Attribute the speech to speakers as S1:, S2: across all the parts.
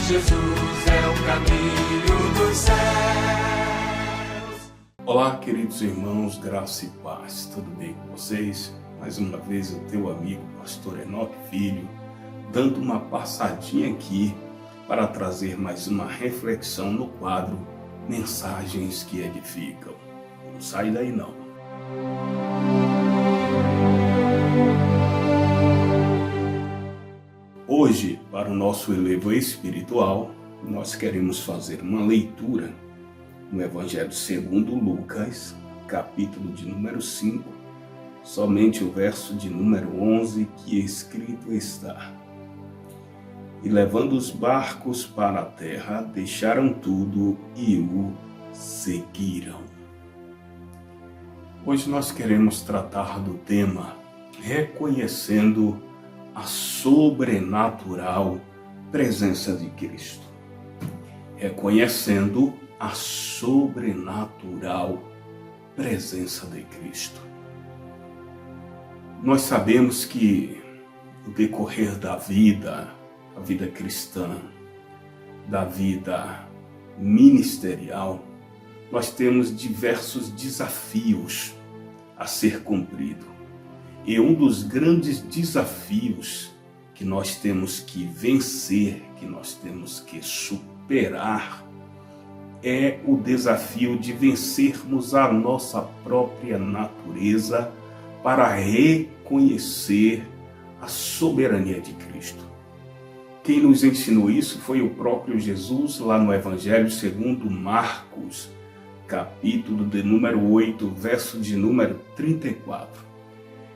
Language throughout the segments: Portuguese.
S1: Jesus é o caminho dos céus.
S2: Olá, queridos irmãos, graça e paz, tudo bem com vocês? Mais uma vez o teu amigo, pastor Enoque Filho, dando uma passadinha aqui para trazer mais uma reflexão no quadro Mensagens que Edificam. Não sai daí não. Hoje, para o nosso elevo espiritual, nós queremos fazer uma leitura no Evangelho segundo Lucas, capítulo de número 5, somente o verso de número 11, que escrito está: E levando os barcos para a terra, deixaram tudo e o seguiram. Hoje nós queremos tratar do tema reconhecendo a sobrenatural presença de Cristo. Reconhecendo a sobrenatural presença de Cristo. Nós sabemos que no decorrer da vida, a vida cristã, da vida ministerial, nós temos diversos desafios a ser cumprido. E um dos grandes desafios que nós temos que vencer, que nós temos que superar, é o desafio de vencermos a nossa própria natureza para reconhecer a soberania de Cristo. Quem nos ensinou isso foi o próprio Jesus, lá no Evangelho segundo Marcos, capítulo de número 8, verso de número 34.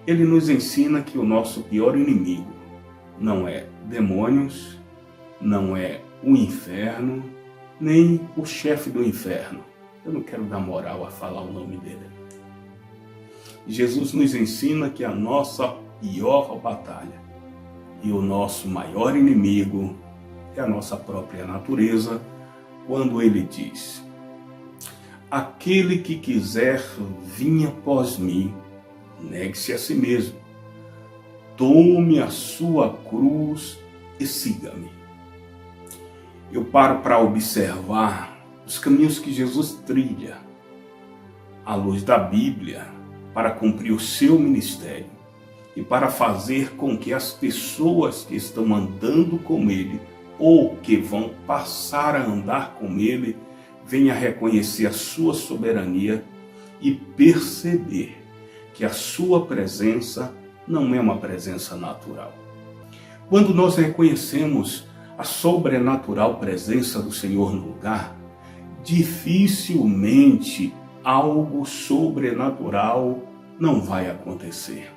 S2: Ele nos ensina que o nosso pior inimigo não é demônios, não é o inferno, nem o chefe do inferno. Eu não quero dar moral a falar o nome dele. Jesus nos ensina que a nossa pior batalha e o nosso maior inimigo é a nossa própria natureza, quando ele diz: aquele que quiser vir após mim, negue-se a si mesmo, tome a sua cruz e siga-me. Eu paro para observar os caminhos que Jesus trilha, à luz da Bíblia, para cumprir o seu ministério e para fazer com que as pessoas que estão andando com ele ou que vão passar a andar com ele venham a reconhecer a sua soberania e perceber que a sua presença não é uma presença natural. Quando nós reconhecemos a sobrenatural presença do Senhor no lugar, dificilmente algo sobrenatural não vai acontecer.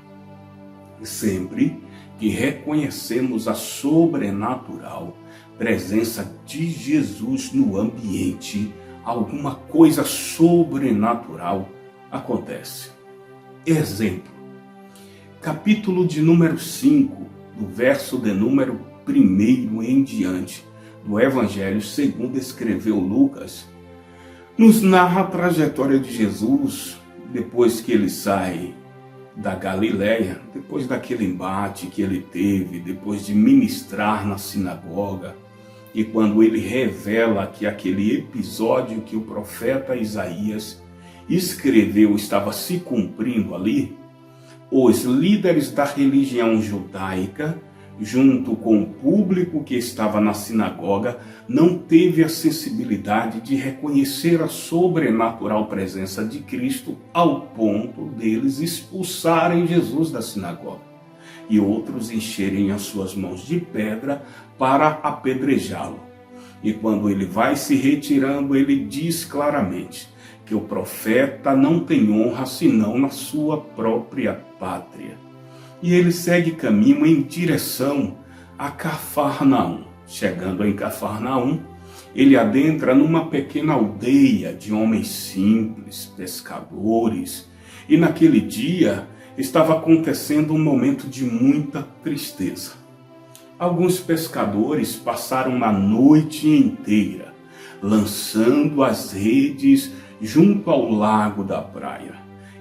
S2: Sempre que reconhecemos a sobrenatural presença de Jesus no ambiente, alguma coisa sobrenatural acontece. Exemplo, capítulo de número 5, do verso de número 1 em diante, do Evangelho segundo escreveu Lucas, nos narra a trajetória de Jesus depois que ele sai da Galileia, depois daquele embate que ele teve, depois de ministrar na sinagoga, e quando ele revela que aquele episódio que o profeta Isaías escreveu estava se cumprindo ali, os líderes da religião judaica, junto com o público que estava na sinagoga, não teve a sensibilidade de reconhecer a sobrenatural presença de Cristo ao ponto deles expulsarem Jesus da sinagoga e outros encherem as suas mãos de pedra para apedrejá-lo. E quando ele vai se retirando, ele diz claramente que o profeta não tem honra senão na sua própria pátria. E ele segue caminho em direção a Cafarnaum. Chegando em Cafarnaum, ele adentra numa pequena aldeia de homens simples, pescadores. E naquele dia estava acontecendo um momento de muita tristeza. Alguns pescadores passaram a noite inteira lançando as redes junto ao lago da praia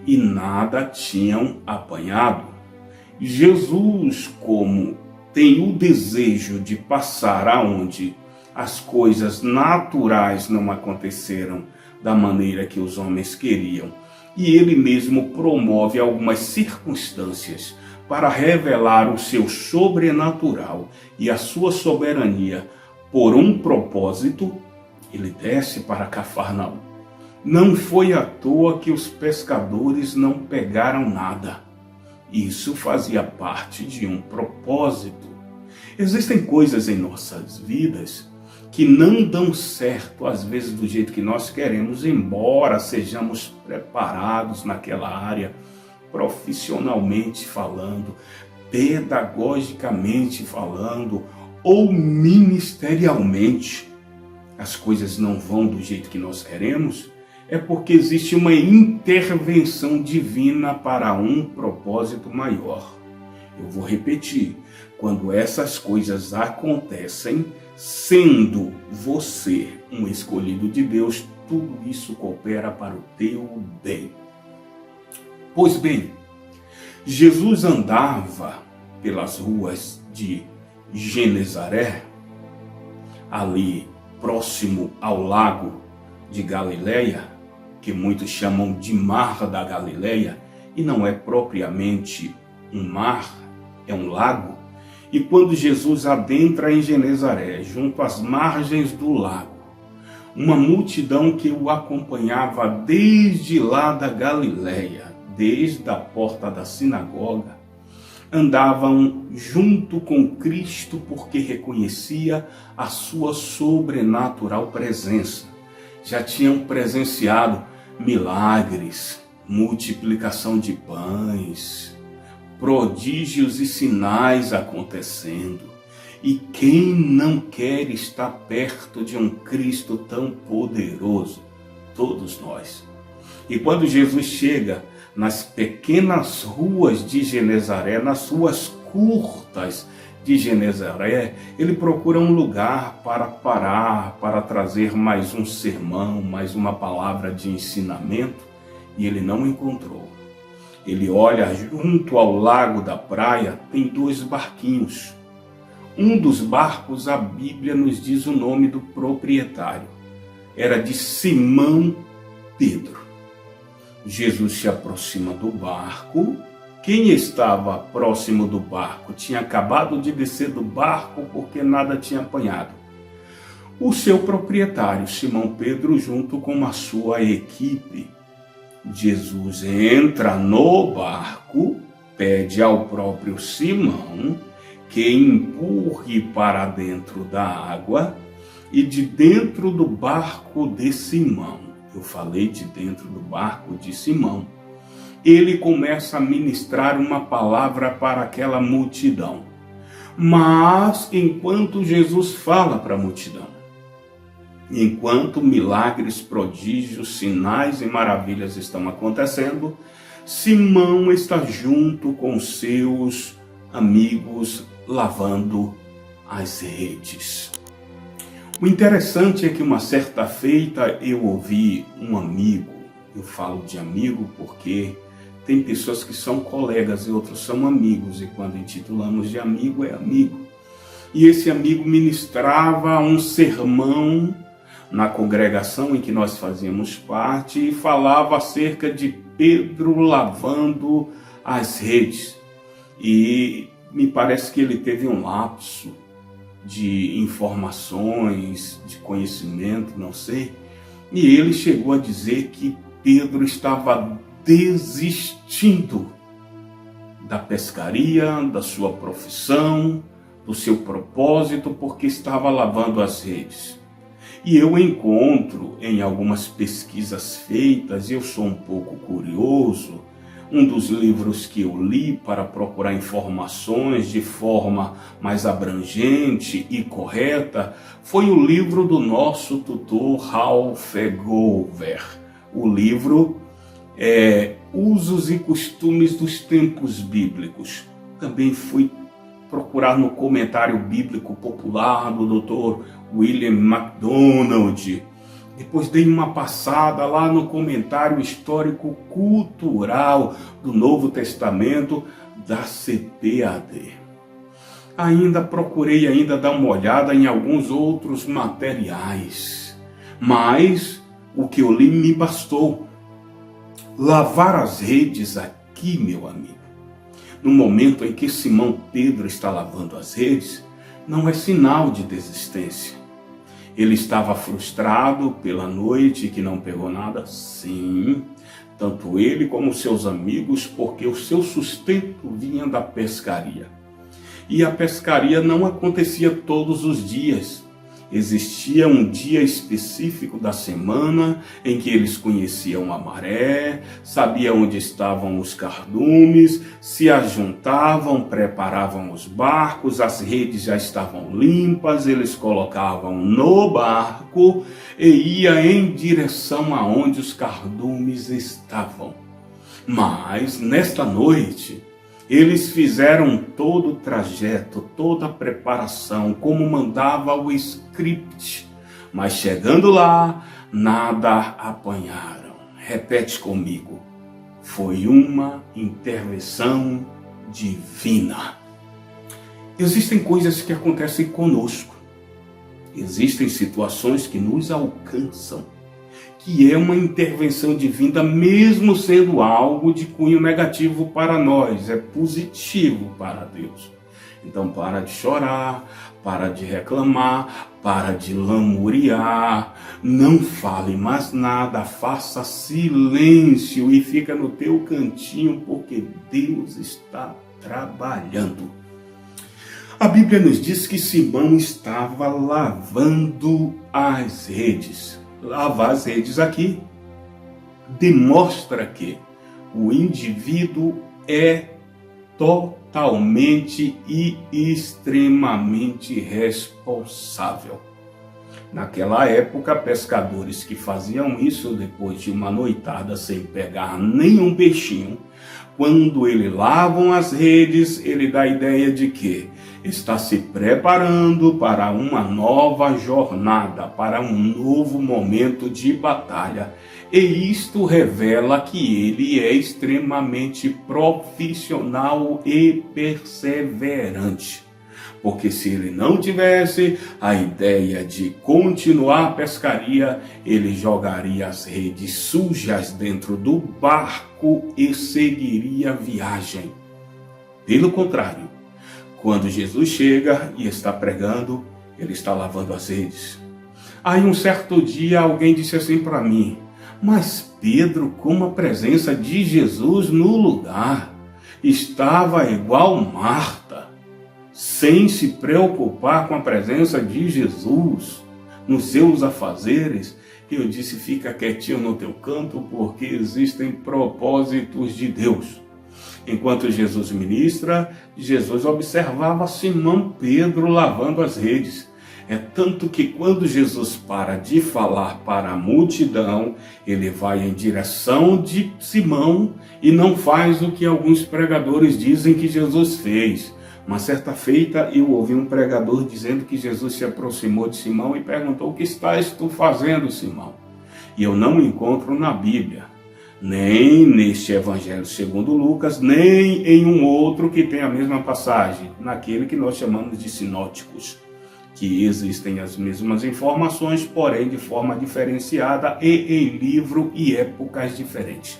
S2: e nada tinham apanhado. Jesus, como tem o desejo de passar aonde as coisas naturais não aconteceram da maneira que os homens queriam. E ele mesmo promove algumas circunstâncias para revelar o seu sobrenatural e a sua soberania por um propósito. Ele desce para Cafarnaum. Não foi à toa que os pescadores não pegaram nada. Isso fazia parte de um propósito. Existem coisas em nossas vidas que não dão certo, às vezes do jeito que nós queremos, embora sejamos preparados naquela área, profissionalmente falando, pedagogicamente falando, ou ministerialmente. As coisas não vão do jeito que nós queremos, é porque existe uma intervenção divina para um propósito maior. Eu vou repetir, quando essas coisas acontecem, sendo você um escolhido de Deus, tudo isso coopera para o teu bem. Pois bem, Jesus andava pelas ruas de Genezaré, ali próximo ao lago de Galileia, que muitos chamam de Mar da Galileia, e não é propriamente um mar, é um lago. E quando Jesus adentra em Genezaré, junto às margens do lago, uma multidão que o acompanhava desde lá da Galileia, desde a porta da sinagoga, andavam junto com Cristo porque reconhecia a sua sobrenatural presença. Já tinham presenciado milagres, multiplicação de pães, prodígios e sinais acontecendo. E quem não quer estar perto de um Cristo tão poderoso? Todos nós. E quando Jesus chega nas pequenas ruas de Genezaré, nas ruas curtas de Genezaré, ele procura um lugar para parar, para trazer mais um sermão, mais uma palavra de ensinamento, e ele não encontrou. Ele olha junto ao lago da praia, tem 2 barquinhos. Um dos barcos, a Bíblia nos diz o nome do proprietário. Era de Simão Pedro. Jesus se aproxima do barco. Quem estava próximo do barco tinha acabado de descer do barco porque nada tinha apanhado. O seu proprietário, Simão Pedro, junto com a sua equipe. Jesus entra no barco, pede ao próprio Simão que empurre para dentro da água, e de dentro do barco de Simão, eu falei de dentro do barco de Simão, ele começa a ministrar uma palavra para aquela multidão. Mas enquanto Jesus fala para a multidão, enquanto milagres, prodígios, sinais e maravilhas estão acontecendo, Simão está junto com seus amigos lavando as redes. O interessante é que uma certa feita eu ouvi um amigo, eu falo de amigo porque tem pessoas que são colegas e outros são amigos, e quando intitulamos de amigo, é amigo. E esse amigo ministrava um sermão na congregação em que nós fazíamos parte e falava acerca de Pedro lavando as redes. E me parece que ele teve um lapso de informações, de conhecimento, não sei. E ele chegou a dizer que Pedro estava desistindo da pescaria, da sua profissão, do seu propósito, porque estava lavando as redes. E eu encontro em algumas pesquisas feitas, eu sou um pouco curioso, um dos livros que eu li para procurar informações de forma mais abrangente e correta foi o livro do nosso tutor Ralph Gover. O livro Usos e Costumes dos Tempos Bíblicos. Também fui procurar no comentário bíblico popular do Dr. William MacDonald. Depois dei uma passada lá no comentário histórico-cultural do Novo Testamento da CPAD. Ainda procurei dar uma olhada em alguns outros materiais, mas o que eu li me bastou. Lavar as redes aqui, meu amigo, no momento em que Simão Pedro está lavando as redes, não é sinal de desistência. Ele estava frustrado pela noite que não pegou nada? Sim, tanto ele como seus amigos, porque o seu sustento vinha da pescaria. E a pescaria não acontecia todos os dias. Existia um dia específico da semana em que eles conheciam a maré, sabiam onde estavam os cardumes, se ajuntavam, preparavam os barcos, as redes já estavam limpas, eles colocavam no barco e ia em direção aonde os cardumes estavam. Mas nesta noite, eles fizeram todo o trajeto, toda a preparação, como mandava o script. Mas chegando lá, nada apanharam. Repete comigo. Foi uma intervenção divina. Existem coisas que acontecem conosco. Existem situações que nos alcançam, que é uma intervenção divina, mesmo sendo algo de cunho negativo para nós, é positivo para Deus. Então para de chorar, para de reclamar, para de lamuriar, não fale mais nada, faça silêncio e fica no teu cantinho, porque Deus está trabalhando. A Bíblia nos diz que Simão estava lavando as redes. Lavar as redes aqui demonstra que o indivíduo é totalmente e extremamente responsável. Naquela época, pescadores que faziam isso depois de uma noitada sem pegar nenhum peixinho, quando eles lavam as redes, ele dá a ideia de que está se preparando para uma nova jornada, para um novo momento de batalha. E isto revela que ele é extremamente profissional e perseverante. Porque se ele não tivesse a ideia de continuar a pescaria, ele jogaria as redes sujas dentro do barco e seguiria a viagem. Pelo contrário, quando Jesus chega e está pregando, ele está lavando as redes. Aí um certo dia alguém disse assim para mim: mas Pedro, com a presença de Jesus no lugar, estava igual Marta, sem se preocupar com a presença de Jesus nos seus afazeres. Eu disse: fica quietinho no teu canto, porque existem propósitos de Deus. Enquanto Jesus ministra, Jesus observava Simão Pedro lavando as redes. É tanto que quando Jesus para de falar para a multidão, ele vai em direção de Simão e não faz o que alguns pregadores dizem que Jesus fez. Uma certa feita eu ouvi um pregador dizendo que Jesus se aproximou de Simão e perguntou: o que estás tu fazendo, Simão? E eu não encontro na Bíblia, nem neste Evangelho segundo Lucas, nem em um outro que tem a mesma passagem, naquele que nós chamamos de sinóticos, que existem as mesmas informações, porém de forma diferenciada e em livro e épocas diferentes.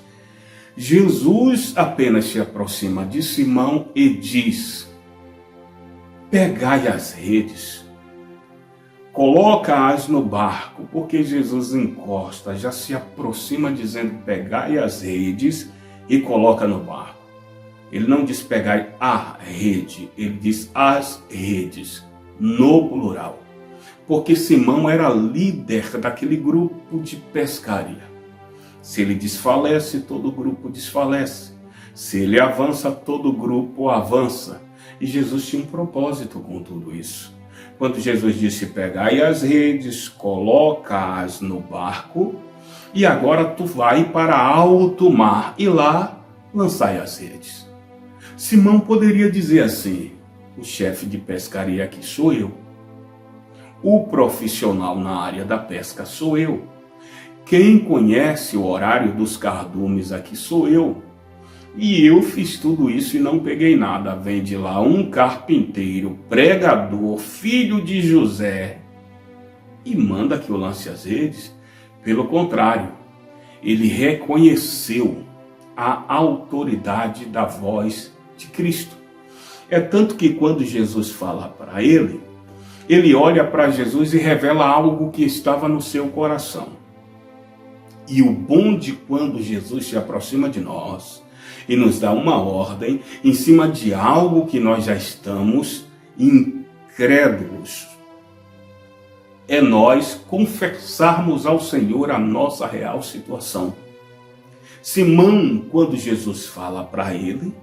S2: Jesus apenas se aproxima de Simão e diz: pegai as redes, coloca-as no barco, porque Jesus encosta, já se aproxima dizendo: pegai as redes e coloca no barco. Ele não diz pegai a rede, ele diz as redes, no plural. Porque Simão era líder daquele grupo de pescaria. Se ele desfalece, todo o grupo desfalece. Se ele avança, todo o grupo avança. E Jesus tinha um propósito com tudo isso. Quando Jesus disse: pegai as redes, coloca-as no barco, e agora tu vai para alto mar, e lá lançai as redes. Simão poderia dizer assim: o chefe de pescaria aqui sou eu. O profissional na área da pesca sou eu. Quem conhece o horário dos cardumes aqui sou eu. E eu fiz tudo isso e não peguei nada. Vem de lá um carpinteiro, pregador, filho de José, e manda que eu lance as redes. Pelo contrário, ele reconheceu a autoridade da voz de Cristo. É tanto que quando Jesus fala para ele, ele olha para Jesus e revela algo que estava no seu coração. E o bom de quando Jesus se aproxima de nós e nos dá uma ordem em cima de algo que nós já estamos incrédulos, é nós confessarmos ao Senhor a nossa real situação. Simão, quando Jesus fala para ele,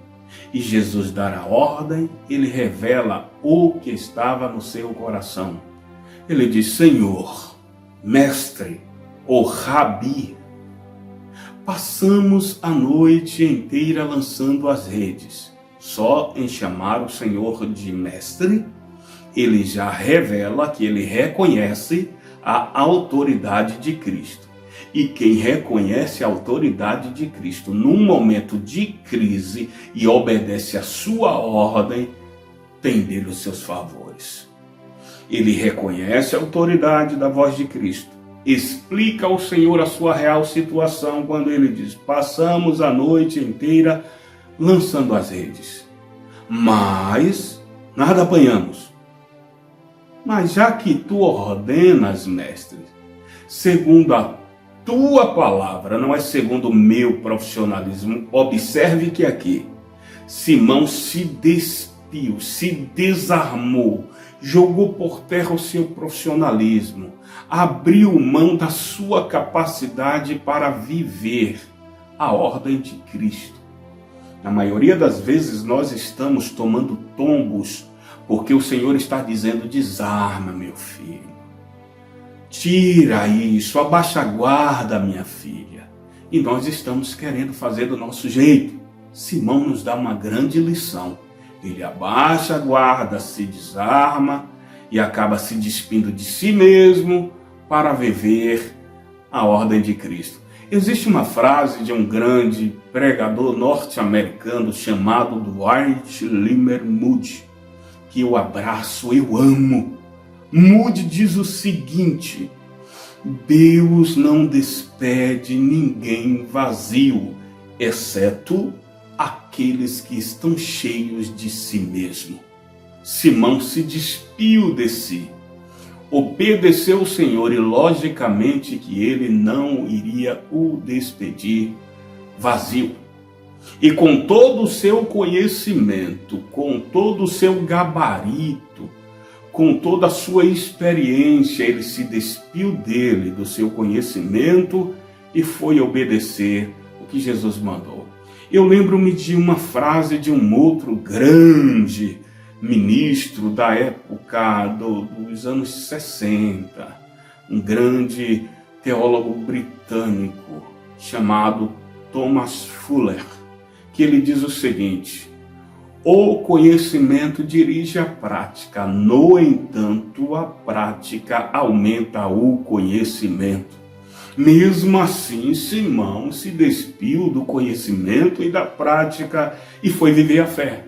S2: e Jesus dá a ordem, ele revela o que estava no seu coração. Ele diz: Senhor, mestre, ou rabi, passamos a noite inteira lançando as redes. Só em chamar o Senhor de mestre, ele já revela que ele reconhece a autoridade de Cristo. E quem reconhece a autoridade de Cristo num momento de crise e obedece à sua ordem, tem dele os seus favores. Ele reconhece a autoridade da voz de Cristo, explica ao Senhor a sua real situação quando ele diz: passamos a noite inteira lançando as redes, mas nada apanhamos. Mas já que tu ordenas, mestre, segundo a tua palavra, não é segundo o meu profissionalismo. Observe que aqui Simão se despiu, se desarmou, jogou por terra o seu profissionalismo, abriu mão da sua capacidade para viver a ordem de Cristo. Na maioria das vezes nós estamos tomando tombos porque o Senhor está dizendo: desarma, meu filho. Tira isso, abaixa a guarda, minha filha. E nós estamos querendo fazer do nosso jeito. Simão nos dá uma grande lição. Ele abaixa a guarda, se desarma e acaba se despindo de si mesmo para viver a ordem de Cristo. Existe uma frase de um grande pregador norte-americano chamado Dwight Lyman Moody, que eu abraço, eu amo. Moody diz o seguinte: Deus não despede ninguém vazio, exceto aqueles que estão cheios de si mesmo. Simão se despiu de si, obedeceu ao Senhor e logicamente que ele não iria o despedir vazio. E com todo o seu conhecimento, com todo o seu gabarito, com toda a sua experiência, ele se despiu dele, do seu conhecimento, e foi obedecer o que Jesus mandou. Eu lembro-me de uma frase de um outro grande ministro da época dos anos 60, um grande teólogo britânico chamado Thomas Fuller, que ele diz o seguinte: o conhecimento dirige a prática, no entanto, a prática aumenta o conhecimento. Mesmo assim, Simão se despiu do conhecimento e da prática e foi viver a fé.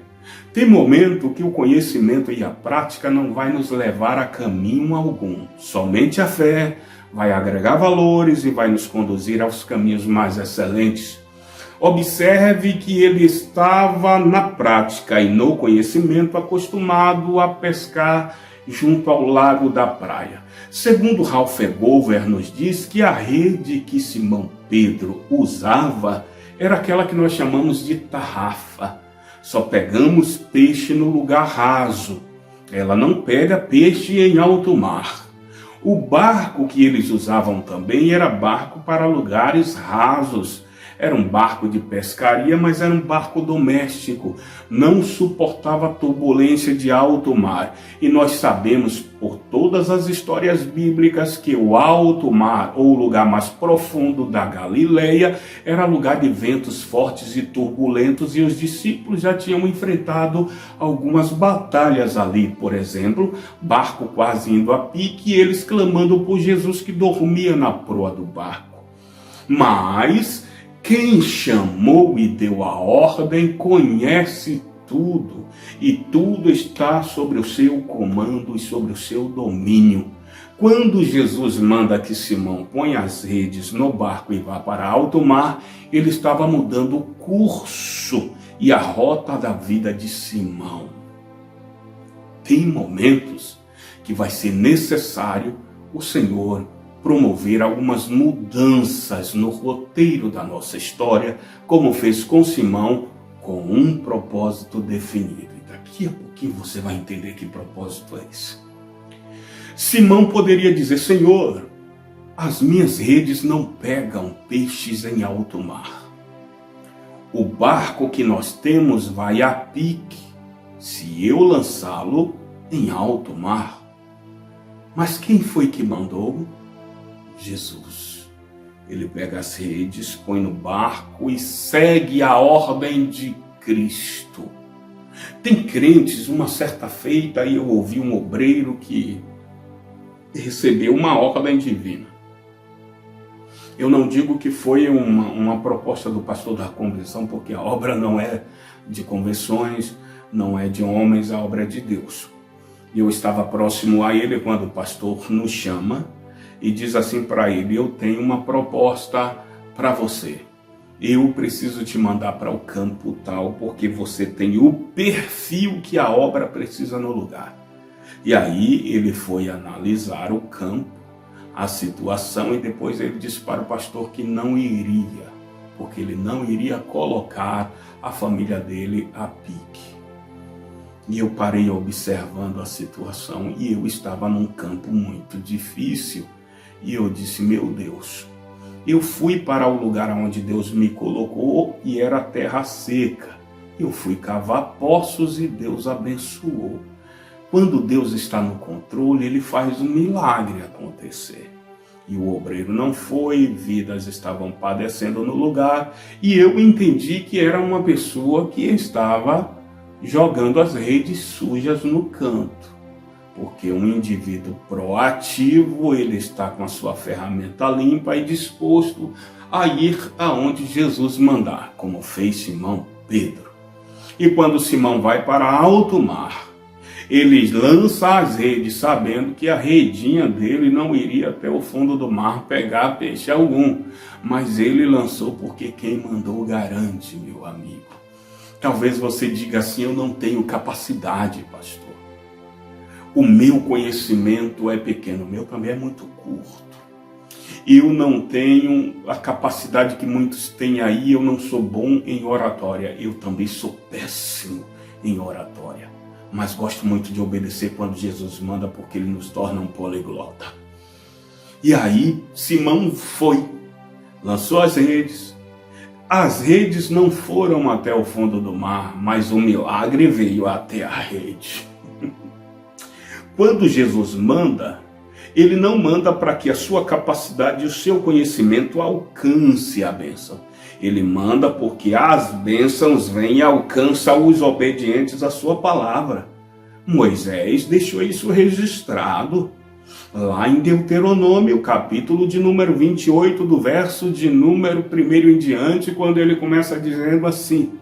S2: Tem momento que o conhecimento e a prática não vai nos levar a caminho algum. Somente a fé vai agregar valores e vai nos conduzir aos caminhos mais excelentes. Observe que ele estava na prática e no conhecimento acostumado a pescar junto ao lago da praia. Segundo Ralph Gover nos diz que a rede que Simão Pedro usava era aquela que nós chamamos de tarrafa. Só pegamos peixe no lugar raso. Ela não pega peixe em alto mar. O barco que eles usavam também era barco para lugares rasos. Era um barco de pescaria, mas era um barco doméstico. Não suportava turbulência de alto mar. E nós sabemos por todas as histórias bíblicas que o alto mar, ou o lugar mais profundo da Galileia, era lugar de ventos fortes e turbulentos, e os discípulos já tinham enfrentado algumas batalhas ali. Por exemplo, barco quase indo a pique e eles clamando por Jesus que dormia na proa do barco. Mas Quem chamou e deu a ordem conhece tudo, e tudo está sobre o seu comando e sobre o seu domínio. Quando Jesus manda que Simão ponha as redes no barco e vá para alto mar, ele estava mudando o curso e a rota da vida de Simão. Tem momentos que vai ser necessário o Senhor promover algumas mudanças no roteiro da nossa história, como fez com Simão, com um propósito definido. E daqui a pouquinho você vai entender que propósito é esse. Simão poderia dizer: Senhor, as minhas redes não pegam peixes em alto mar. O barco que nós temos vai a pique se eu lançá-lo em alto mar. Mas quem foi que mandou? Jesus. Ele pega as redes, põe no barco e segue a ordem de Cristo. Tem crentes, uma certa feita, aí eu ouvi um obreiro que recebeu uma ordem divina. Eu não digo que foi uma proposta do pastor da convenção, porque a obra não é de convenções, não é de homens, a obra é de Deus. Eu estava próximo a ele quando o pastor nos chama e diz assim para ele: eu tenho uma proposta para você. Eu preciso te mandar para o campo tal, porque você tem o perfil que a obra precisa no lugar. E aí ele foi analisar o campo, a situação, e depois ele disse para o pastor que não iria, porque ele não iria colocar a família dele a pique. E eu parei observando a situação e eu estava num campo muito difícil. E eu disse: meu Deus, eu fui para o lugar onde Deus me colocou e era terra seca. Eu fui cavar poços e Deus abençoou. Quando Deus está no controle, Ele faz um milagre acontecer. E o obreiro não foi, vidas estavam padecendo no lugar, e eu entendi que era uma pessoa que estava jogando as redes sujas no canto. Porque um indivíduo proativo, ele está com a sua ferramenta limpa e disposto a ir aonde Jesus mandar, como fez Simão Pedro. E quando Simão vai para alto mar, ele lança as redes sabendo que a redinha dele não iria até o fundo do mar pegar peixe algum. Mas ele lançou porque quem mandou garante, meu amigo. Talvez você diga assim: eu não tenho capacidade, pastor. O meu conhecimento é pequeno, o meu também é muito curto. Eu não tenho a capacidade que muitos têm aí, eu não sou bom em oratória. Eu também sou péssimo em oratória. Mas gosto muito de obedecer quando Jesus manda, porque ele nos torna um poliglota. E aí Simão foi, lançou as redes. As redes não foram até o fundo do mar, mas o milagre veio até a rede. Quando Jesus manda, ele não manda para que a sua capacidade e o seu conhecimento alcance a bênção. Ele manda porque as bênçãos vêm e alcançam os obedientes à sua palavra. Moisés deixou isso registrado lá em Deuteronômio, capítulo de número 28, do verso de número 1 em diante, quando ele começa dizendo assim: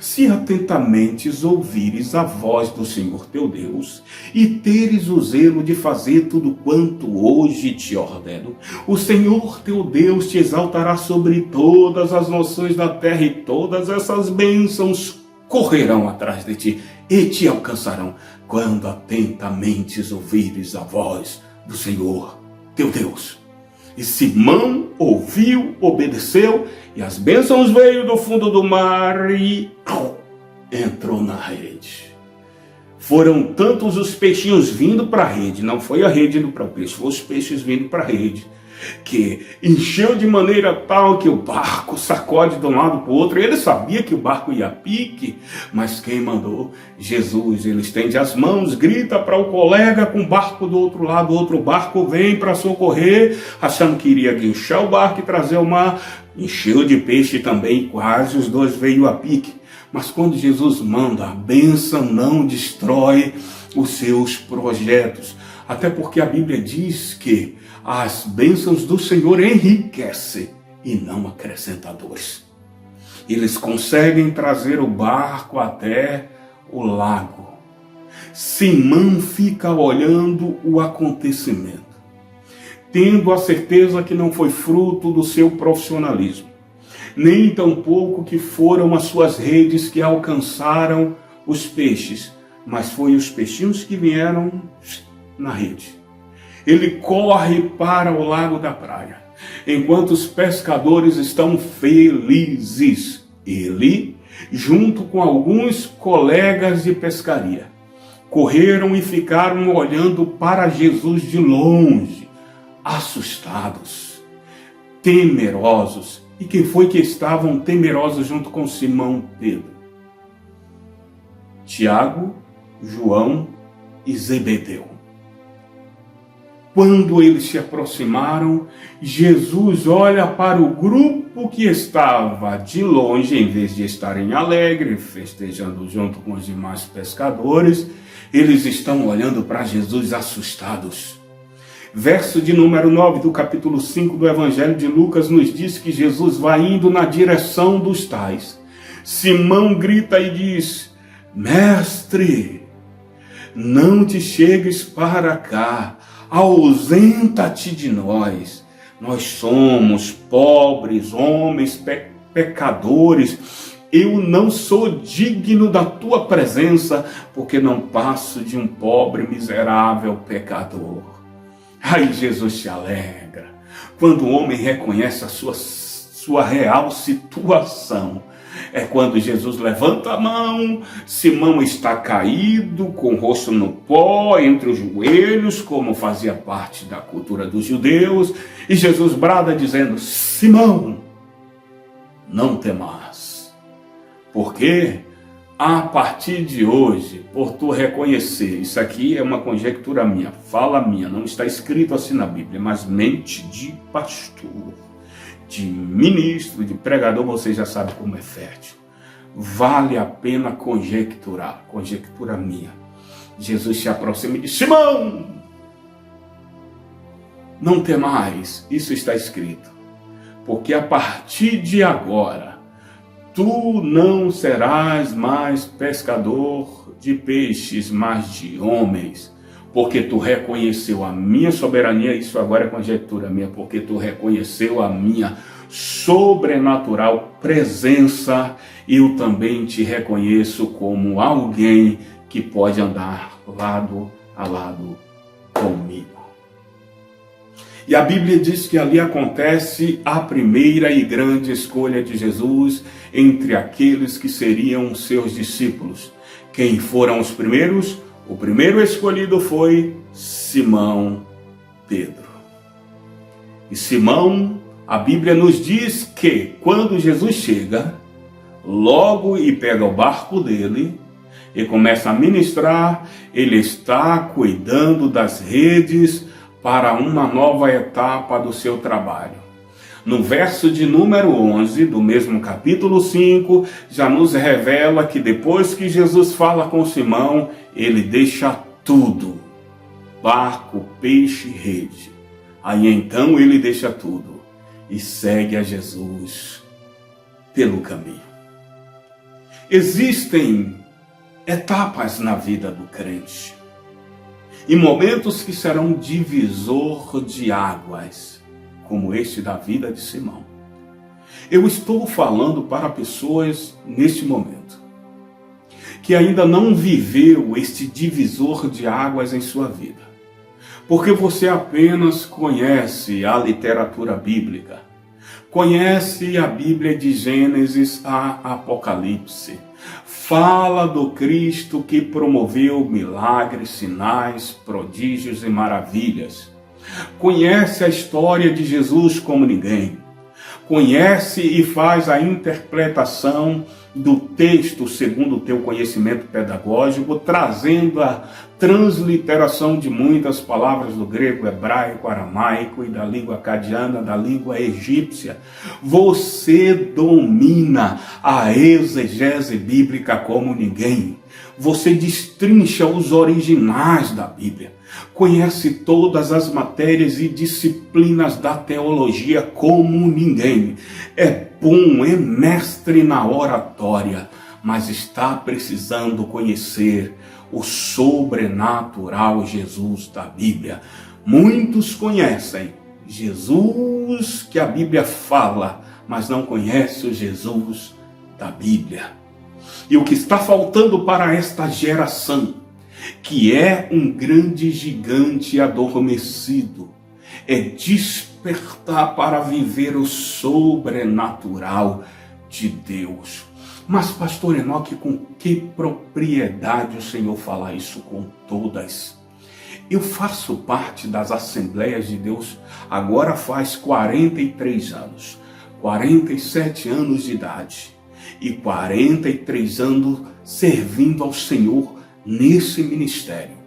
S2: se atentamente ouvires a voz do Senhor teu Deus, e teres o zelo de fazer tudo quanto hoje te ordeno, o Senhor teu Deus te exaltará sobre todas as nações da terra, e todas essas bênçãos correrão atrás de ti e te alcançarão, quando atentamente ouvires a voz do Senhor teu Deus. E Simão ouviu, obedeceu, e as bênçãos veio do fundo do mar e entrou na rede. Foram tantos os peixinhos vindo para a rede, não foi a rede indo para o peixe, foram os peixes vindo para a rede, que encheu de maneira tal que o barco sacode de um lado para o outro. Ele sabia que o barco ia a pique, mas quem mandou? Jesus. Ele estende as mãos, grita para o colega com o barco do outro lado, o outro barco vem para socorrer, achando que iria guinchar o barco e trazer o mar. Encheu de peixe também, quase os dois veio a pique. Mas quando Jesus manda, a bênção não destrói os seus projetos. Até porque a Bíblia diz que as bênçãos do Senhor enriquecem e não acrescentadores. Eles conseguem trazer o barco até o lago. Simão fica olhando o acontecimento, tendo a certeza que não foi fruto do seu profissionalismo, nem tampouco que foram as suas redes que alcançaram os peixes, mas foi os peixinhos que vieram na rede. Ele corre para o lago da praia, enquanto os pescadores estão felizes. Ele, junto com alguns colegas de pescaria, correram e ficaram olhando para Jesus de longe, assustados, temerosos. E quem foi que estavam temerosos junto com Simão Pedro? Tiago, João e Zebedeu. Quando eles se aproximaram, Jesus olha para o grupo que estava de longe, em vez de estarem alegres, festejando junto com os demais pescadores, eles estão olhando para Jesus assustados. Verso de número 9 do capítulo 5 do Evangelho de Lucas nos diz que Jesus vai indo na direção dos tais. Simão grita e diz: Mestre, não te chegues para cá, ausenta-te de nós. Nós somos pobres, homens, pecadores. Eu não sou digno da tua presença, porque não passo de um pobre, miserável pecador. Aí Jesus se alegra quando o homem reconhece a sua real situação. É quando Jesus levanta a mão, Simão está caído, com o rosto no pó, entre os joelhos, como fazia parte da cultura dos judeus, e Jesus brada dizendo: Simão, não temas, porque a partir de hoje, por tu reconhecer, isso aqui é uma conjectura minha, fala minha, não está escrito assim na Bíblia, mas mente de pastor, de ministro, de pregador, você já sabe como é fértil. Vale a pena conjecturar, conjectura minha. Jesus se aproxima e diz: Simão, não temais, isso está escrito, porque a partir de agora, tu não serás mais pescador de peixes, mas de homens, porque tu reconheceu a minha soberania. Isso agora é conjectura minha, porque tu reconheceu a minha sobrenatural presença, e eu também te reconheço como alguém que pode andar lado a lado comigo. E a Bíblia diz que ali acontece a primeira e grande escolha de Jesus entre aqueles que seriam seus discípulos. Quem foram os primeiros? O primeiro escolhido foi Simão Pedro. E Simão, a Bíblia nos diz que quando Jesus chega, logo e pega o barco dele e começa a ministrar, ele está cuidando das redes para uma nova etapa do seu trabalho. No verso de número 11 do mesmo capítulo 5, já nos revela que depois que Jesus fala com Simão, ele deixa tudo, barco, peixe, rede. Aí então ele deixa tudo e segue a Jesus pelo caminho. Existem etapas na vida do crente e momentos que serão divisor de águas, como este da vida de Simão. Eu estou falando para pessoas neste momento que ainda não viveu este divisor de águas em sua vida, porque você apenas conhece a literatura bíblica, conhece a Bíblia de Gênesis a Apocalipse, fala do Cristo que promoveu milagres, sinais, prodígios e maravilhas. Conhece a história de Jesus como ninguém. Conhece e faz a interpretação do texto segundo o teu conhecimento pedagógico, trazendo a transliteração de muitas palavras do grego, hebraico, aramaico e da língua acadiana, da língua egípcia. Você domina a exegese bíblica como ninguém. Você destrincha os originais da Bíblia. conhece todas as matérias e disciplinas da teologia como ninguém. É bom, é mestre na oratória, mas está precisando conhecer o sobrenatural Jesus da Bíblia. Muitos conhecem Jesus que a Bíblia fala, mas não conhecem o Jesus da Bíblia. E o que está faltando para esta geração, que é um grande gigante adormecido, é despertar para viver o sobrenatural de Deus. Mas, pastor Enoque, com que propriedade o Senhor fala isso com todas? Eu faço parte das Assembleias de Deus agora faz 43 anos, 47 anos de idade e 43 anos servindo ao Senhor nesse ministério.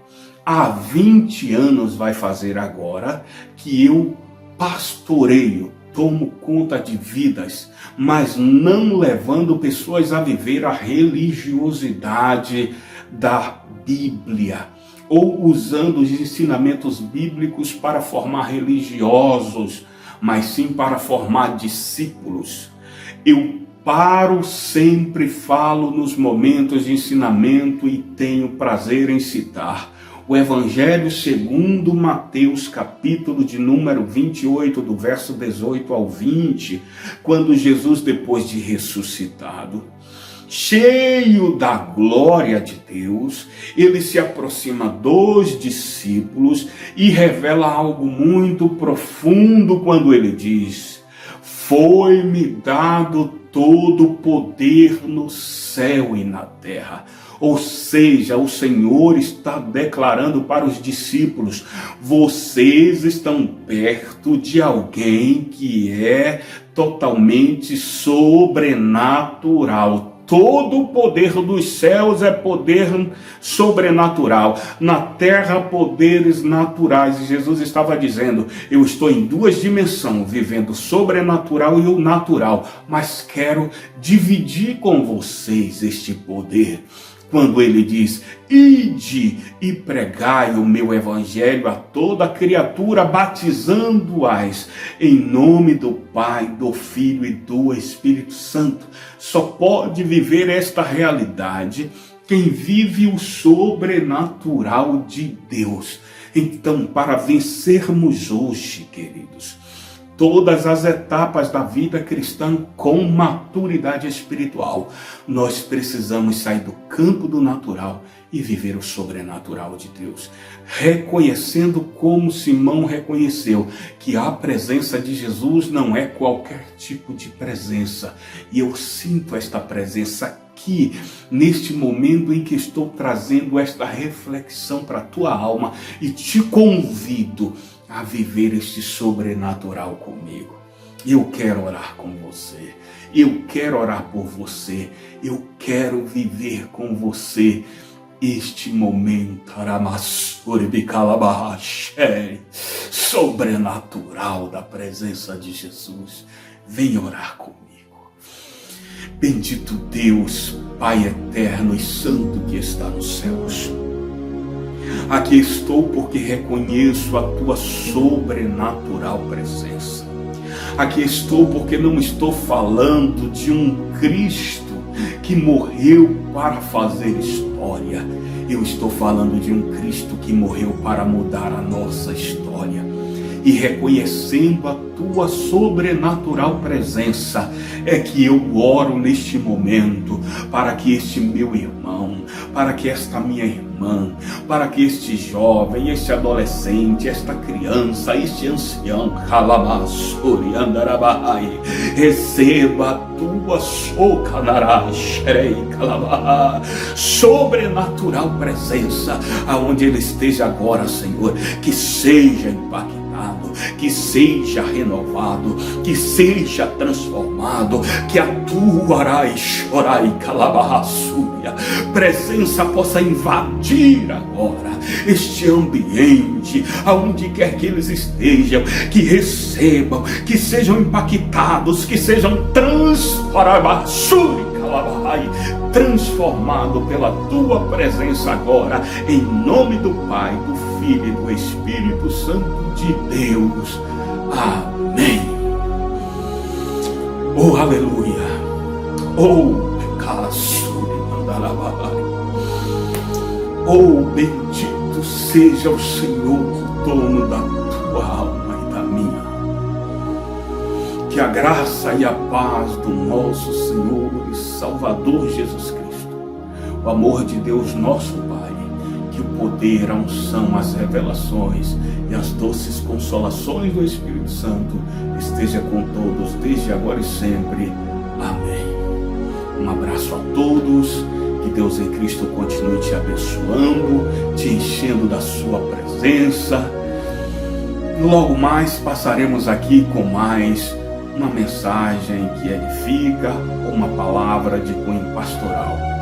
S2: Há 20 anos vai fazer agora que eu pastoreio, tomo conta de vidas, mas não levando pessoas a viver a religiosidade da Bíblia, ou usando os ensinamentos bíblicos para formar religiosos, mas sim para formar discípulos. Eu sempre falo nos momentos de ensinamento e tenho prazer em citar o Evangelho segundo Mateus, capítulo de número 28, do verso 18 ao 20, quando Jesus, depois de ressuscitado, cheio da glória de Deus, ele se aproxima dos discípulos e revela algo muito profundo quando ele diz: foi-me dado todo o poder no céu e na terra. Ou seja, o Senhor está declarando para os discípulos: vocês estão perto de alguém que é totalmente sobrenatural. Todo o poder dos céus é poder sobrenatural. Na terra, poderes naturais. E Jesus estava dizendo: eu estou em duas dimensões, vivendo o sobrenatural e o natural, mas quero dividir com vocês este poder. Quando ele diz: ide e pregai o meu evangelho a toda criatura, batizando-as em nome do Pai, do Filho e do Espírito Santo. Só pode viver esta realidade quem vive o sobrenatural de Deus. Então, para vencermos hoje, queridos, todas as etapas da vida cristã com maturidade espiritual, nós precisamos sair do campo do natural e viver o sobrenatural de Deus, reconhecendo como Simão reconheceu que a presença de Jesus não é qualquer tipo de presença. E eu sinto esta presença aqui, neste momento em que estou trazendo esta reflexão para a tua alma, e te convido a viver este sobrenatural comigo. Eu quero orar com você, eu quero orar por você, eu quero viver com você este momento sobrenatural da presença de Jesus. Venha orar comigo. Bendito Deus, Pai eterno e santo que está nos céus, aqui estou porque reconheço a tua sobrenatural presença. Aqui estou porque não estou falando de um Cristo que morreu para fazer história. Eu estou falando de um Cristo que morreu para mudar a nossa história. E reconhecendo a tua sobrenatural presença, é que eu oro neste momento para que este meu irmão, para que esta minha irmã, para que este jovem, este adolescente, esta criança, este ancião, receba a tua sobrenatural presença, aonde ele esteja agora, Senhor, que seja impactado, que seja renovado, que seja transformado, que a tua presença possa invadir agora este ambiente, aonde quer que eles estejam, que recebam, que sejam impactados, que sejam transformados pela tua presença agora, em nome do Pai, do Filho Filho e do Espírito Santo de Deus. Amém. Oh, aleluia. Oh, oh, bendito seja o Senhor, o dono da tua alma e da minha. Que a graça e a paz do nosso Senhor e Salvador Jesus Cristo, o amor de Deus nosso Pai, que o poder, a unção, as revelações e as doces consolações do Espírito Santo esteja com todos, desde agora e sempre. Amém. Um abraço a todos, que Deus em Cristo continue te abençoando, te enchendo da sua presença. Logo mais passaremos aqui com mais uma mensagem que edifica, uma palavra de cunho pastoral.